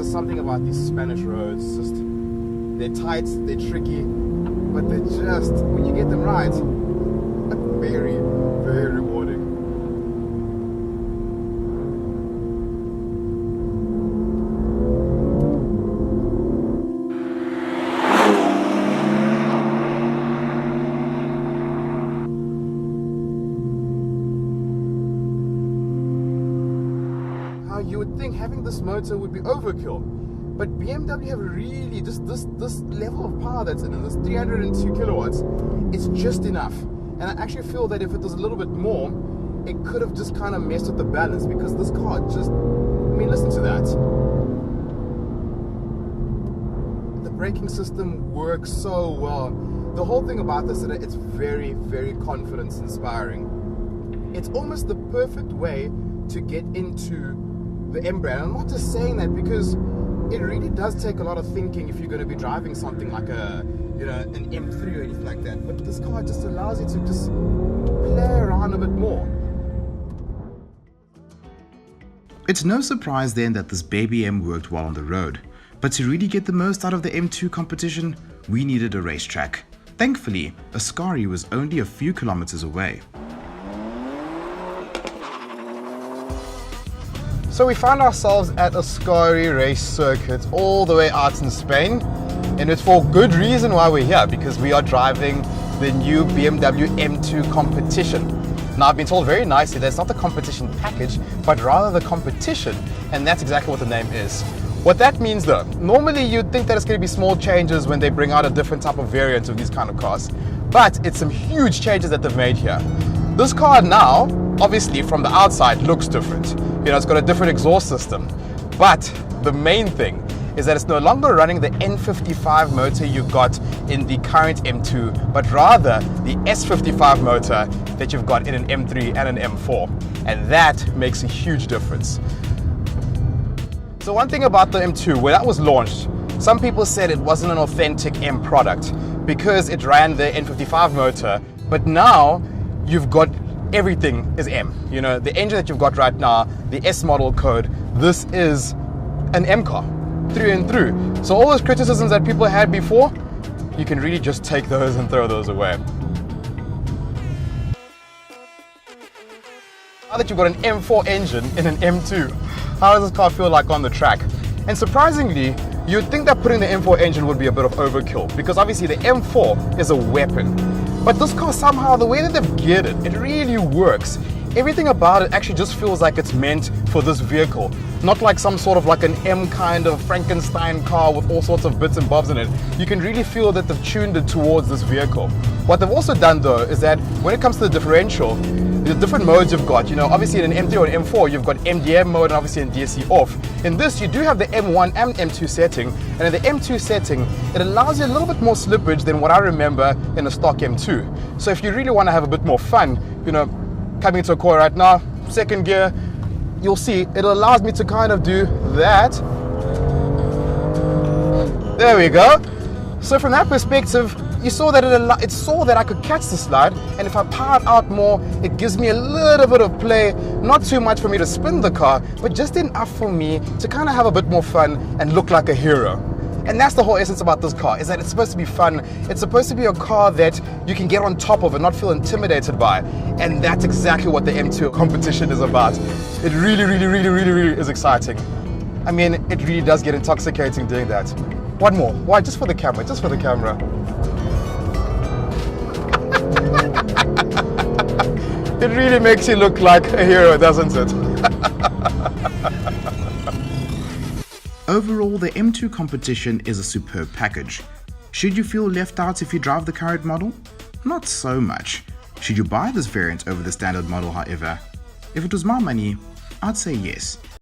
just something about these Spanish roads. Just they're tight, they're tricky, but they're just, when you get them right, very, very rewarding. You would think having this motor would be overkill, but BMW have really just this level of power that's in it, this 302 kilowatts, it's just enough. And I actually feel that if it was a little bit more, it could have just kind of messed with the balance, because this car just, I mean, listen to that. The braking system works so well. The whole thing about this is that it's very, very confidence inspiring. It's almost the perfect way to get into the M brand. I'm not just saying that because it really does take a lot of thinking if you're going to be driving something like a, you know, an M3 or anything like that. But this car just allows you to just play around a bit more. It's no surprise then that this baby M worked well on the road. But to really get the most out of the M2 competition, we needed a racetrack. Thankfully, Ascari was only a few kilometers away. So we found ourselves at Ascari race circuit all the way out in Spain, and it's for good reason why we're here, because we are driving the new BMW M2 Competition. Now I've been told very nicely that it's not the competition package, but rather the competition, and that's exactly what the name is. What that means though, normally you'd think that it's going to be small changes when they bring out a different type of variant of these kind of cars, but it's some huge changes that they've made here. This car now, obviously from the outside, looks different. You know, it's got a different exhaust system. But the main thing is that it's no longer running the N55 motor you got in the current M2, but rather the S55 motor that you've got in an M3 and an M4. And that makes a huge difference. So one thing about the M2, when that was launched, some people said it wasn't an authentic M product because it ran the N55 motor, but now you've got everything is M. You know, the engine that you've got right now, the S model code, this is an M car, through and through. So all those criticisms that people had before, you can really just take those and throw those away. Now that you've got an M4 engine in an M2, how does this car feel like on the track? And surprisingly, you'd think that putting the M4 engine would be a bit of overkill, because obviously the M4 is a weapon. But this car somehow, the way that they've geared it, it really works. Everything about it actually just feels like it's meant for this vehicle. Not like some sort of like an M kind of Frankenstein car with all sorts of bits and bobs in it. You can really feel that they've tuned it towards this vehicle. What they've also done though is that when it comes to the differential, the different modes you've got, you know, obviously in an M3 or an M4, you've got MDM mode and obviously in DSC off. In this, you do have the M1 and M2 setting, and in the M2 setting, it allows you a little bit more slippage than what I remember in a stock M2. So if you really want to have a bit more fun, you know, coming into a corner right now, second gear, you'll see it allows me to kind of do that. There we go. So from that perspective, you saw that it saw that I could catch the slide, and if I powered out more, it gives me a little bit of play, not too much for me to spin the car, but just enough for me to kind of have a bit more fun and look like a hero. And that's the whole essence about this car, is that it's supposed to be fun. It's supposed to be a car that you can get on top of and not feel intimidated by. And that's exactly what the M2 Competition is about. It really, really, really, really, really is exciting. I mean, it really does get intoxicating doing that. One more. Why? Just for the camera, just for the camera. It really makes you look like a hero, doesn't it? Overall, the M2 Competition is a superb package. Should you feel left out if you drive the current model? Not so much. Should you buy this variant over the standard model, however? If it was my money, I'd say yes.